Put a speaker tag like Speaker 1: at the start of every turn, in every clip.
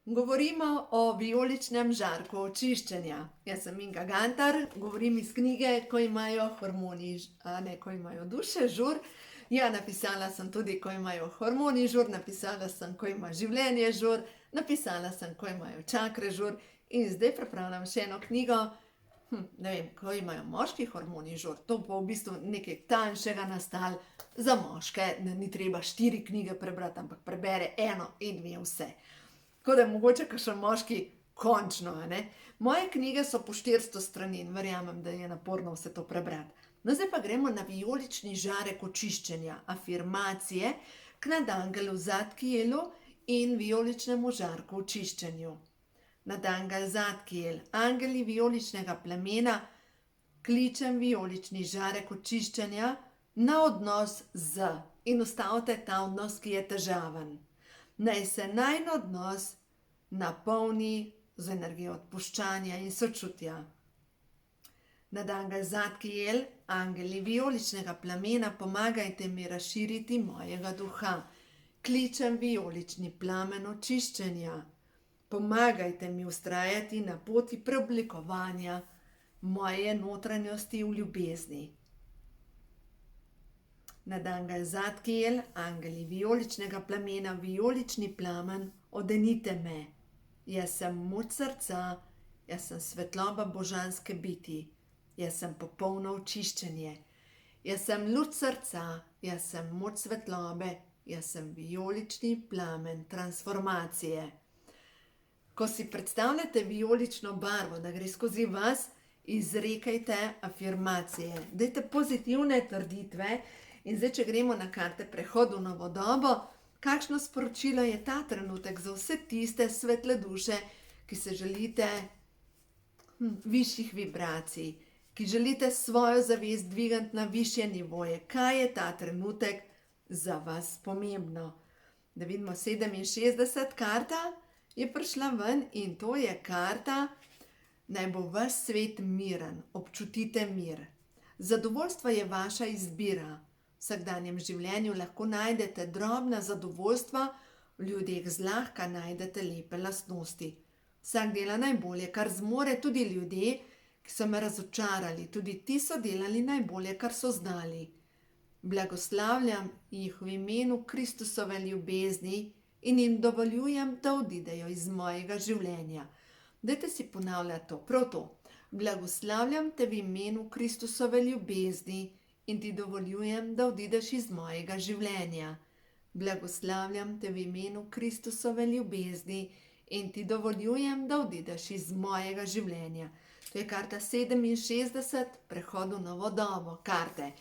Speaker 1: Govorimo o vijoličnem žarku očiščenja. Jaz sem Inga Gantar, govorim iz knjige Ko imajo hormoni, ko imajo duše žur. Ja, napisala sem tudi Ko imajo hormoni žur, napisala sem Ko ima življenje žur, napisala sem Ko imajo čakre žur in zdaj pripravljam še eno knjigo, ne vem, Ko imajo moški hormoni žur. To bo v bistvu nekaj tanjšega nastalo za moške, da ni treba 4 knjige prebrati, ampak prebere eno in ve vse. Tako da mogoče kakšen moški končno, a ne. Moje knjige so po 400 strani in verjamem, da je naporno vse to prebrati. No, zdaj pa gremo na vijolični žarek očiščenja, afirmacije k nadangelu Zadkielu in vijoličnemu žarku očiščenju. Nadangel Zadkiel, angeli vijoličnega plemena, kličem vijolični žarek očiščenja na odnos z in ustavite ta odnos, ki je težaven. Naj se najin odnos napolni z energijo odpuščanja in sočutja. Nadangel Zadkiel, angeli vijoličnega plamena, pomagajte mi razširiti mojega duha. Kličem vijolični plamen očiščenja. Pomagajte mi vztrajati na poti preoblikovanja moje notranjosti v ljubezni. Nadangel Zadkiel, angeli vijoličnega plamena, vijolični plamen, odenite me. Jaz sem moč srca, jaz sem svetloba božanske biti, jaz sem popolno očiščenje. Jaz sem luč srca, jaz sem moč svetlobe, jaz sem vijolični plamen transformacije. Ko si predstavljate vijolično barvo, da gre skozi vas, izrekajte afirmacije. Dajte pozitivne trditve. In zdaj, če gremo na karte prehod v novo dobo, kakšno sporočilo je ta trenutek za vse tiste svetle duše, ki se želite višjih vibracij, ki želite svojo zavest dvigati na višje nivoje. Kaj je ta trenutek za vas pomembno? Da vidimo 67 karta je prišla ven in to je karta, naj bo vaš svet miren, občutite mir. Zadovoljstvo je vaša izbira. V vsakdanjem življenju lahko najdete drobna zadovoljstva, v ljudeh zlahka najdete lepe lastnosti. Vsak dela najbolje, kar zmore, tudi ljudje, ki so me razočarali, tudi ti so delali najbolje, kar so znali. Blagoslavljam jih v imenu Kristusove ljubezni in jim dovoljujem, da odidejo iz mojega življenja. Dajte si ponavljati to, prav to. Blagoslavljam te v imenu Kristusove ljubezni in ti dovoljujem, da odideš iz mojega življenja. Blagoslavljam te v imenu Kristusove ljubezni in ti dovoljujem, da odideš iz mojega življenja. To je karta 67, prehod v novo dobo, karte.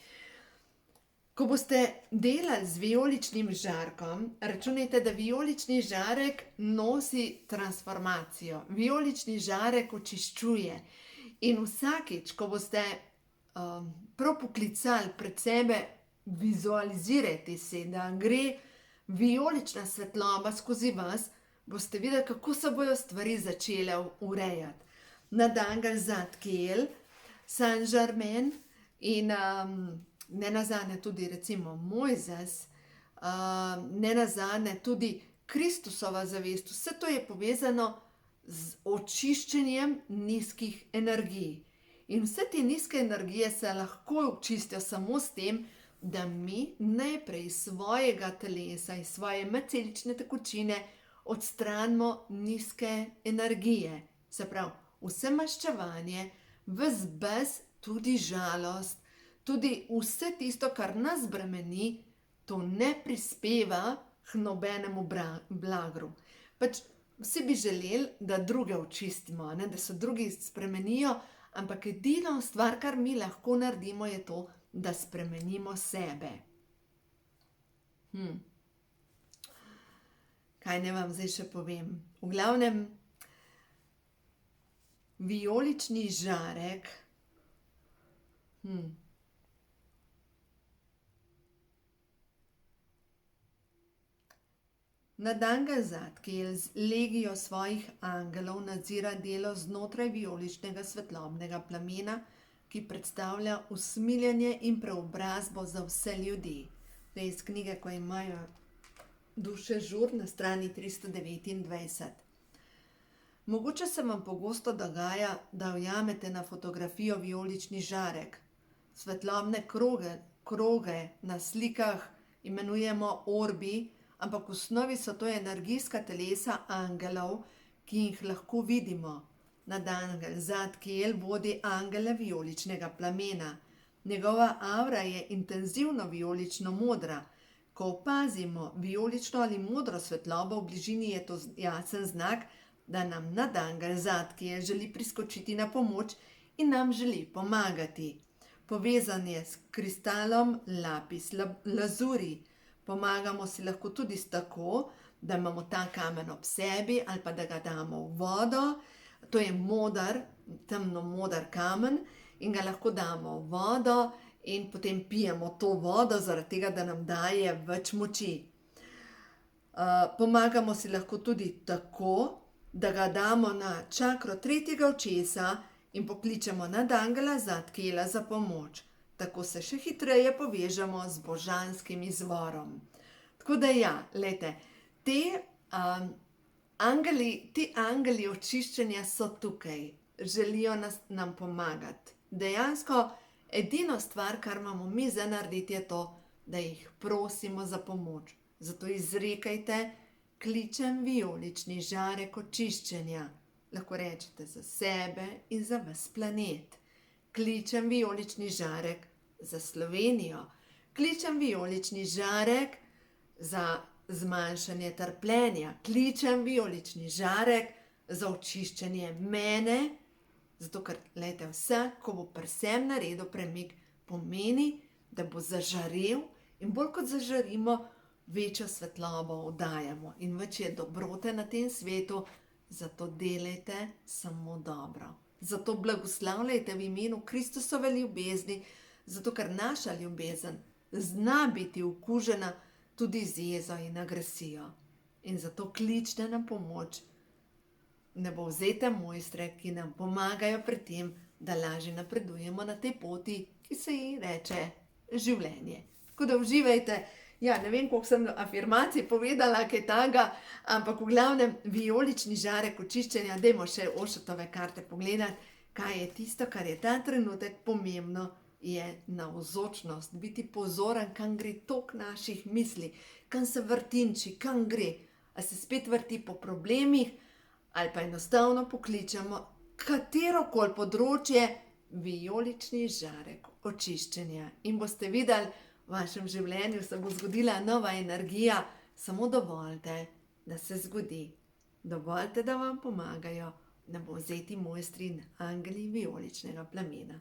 Speaker 1: Ko boste delali z vijoličnim žarkom, računajte, da vijolični žarek nosi transformacijo. Vijolični žarek očiščuje. In vsakič, ko boste prav poklicali pred sebe, vizualizirajte si, da gre vijolična svetloba skozi vas, boste videli, kako se bojo stvari začele urejati. Nadangel Zadkiel, Saint Germain in nenazadnje tudi recimo Mojzes, nenazadnje tudi Kristusova zavest. Vse to je povezano z očiščenjem nizkih energij. In vse te nizke energije se lahko očistijo samo s tem, da mi najprej iz svojega telesa, iz svoje medcelične tekočine odstranimo nizke energije. Se pravi, vse maščevanje, ves bes, tudi žalost, tudi vse tisto, kar nas bremeni, to ne prispeva k nobenemu blagru. Pač vsi bi želeli, da druge očistimo, da se drugi spremenijo, ampak edina stvar, kar mi lahko naredimo, je to, da spremenimo sebe. Kaj naj vam zdaj še povem? V glavnem, vijolični žarek, Nadangel Zadkiel z legijo svojih angelov nadzira delo znotraj vijoličnega svetlobnega plamena, ki predstavlja usmiljenje in preobrazbo za vse ljudi. To je iz knjige Ko imajo duše žur na strani 329. Mogoče se vam pogosto dogaja, da ujamete na fotografijo vijolični žarek. Svetlobne kroge na slikah imenujemo orbi, ampak v osnovi so to energijska telesa angelov, ki jih lahko vidimo. Nadangel Zadkiel vodi angele vijoličnega plamena. Njegova avra je intenzivno vijolično modra. Ko opazimo vijolično ali modro svetlobo v bližini, je to jasen znak, da nam nadangel Zadkiel želi priskočiti na pomoč in nam želi pomagati. Povezan je s kristalom lapis lazuri. Pomagamo si lahko tudi tako, da imamo ta kamen ob sebi ali pa da ga damo v vodo. To je moder, temno moder kamen in ga lahko damo v vodo in potem pijemo to vodo, zaradi tega, da nam daje več moči. Pomagamo si lahko tudi tako, da ga damo na čakro tretjega očesa in pokličemo nadangela Zadkiela za pomoč. Tako se še hitreje povežemo z božanskim izvorom. Tako da ja, glejte, ti angeli očiščenja so tukaj, želijo nam pomagati. Dejansko edino stvar, kar imamo mi za narediti, je to, da jih prosimo za pomoč. Zato izrekajte, kličem vijolični žarek očiščenja. Lahko rečete za sebe in za ves planet. Kličem vijolični žarek za Slovenijo. Kličem vijolični žarek za zmanjšanje trpljenja. Kličem vijolični žarek za očiščenje mene. Zato, ker, glejte, vse, ko bo pri sebi naredil premik, pomeni, da bo zažarel in bolj kot zažarimo, večjo svetlobo oddajamo in več je dobrote na tem svetu, zato delajte samo dobro. Zato blagoslavljajte v imenu Kristusove ljubezni, zato ker naša ljubezen zna biti okužena tudi z jezo in agresijo. In zato kličite na pomoč nebovzete mojstre, ki nam pomagajo pri tem, da lažje napredujemo na tej poti, ki se ji reče življenje. Tako da uživajte. Ja, ne vem, koliko sem afirmacij povedala, kaj takega, ampak v glavnem vijolični žarek očiščenja, dajmo še Ošetove karte pogledati, kaj je tisto, kar je ta trenutek pomembno, je navzočnost, biti pozoren, kam gre tok naših misli, kam se vrtinči, kam gre, a se spet vrti po problemih, ali pa enostavno pokličemo katerokoli področje vijolični žarek očiščenja. In boste videli, v vašem življenju se bo zgodila nova energija, samo dovolite, da se zgodi. Dovolite, da vam pomagajo nebovzeti mojstri in angeli vijoličnega plamena.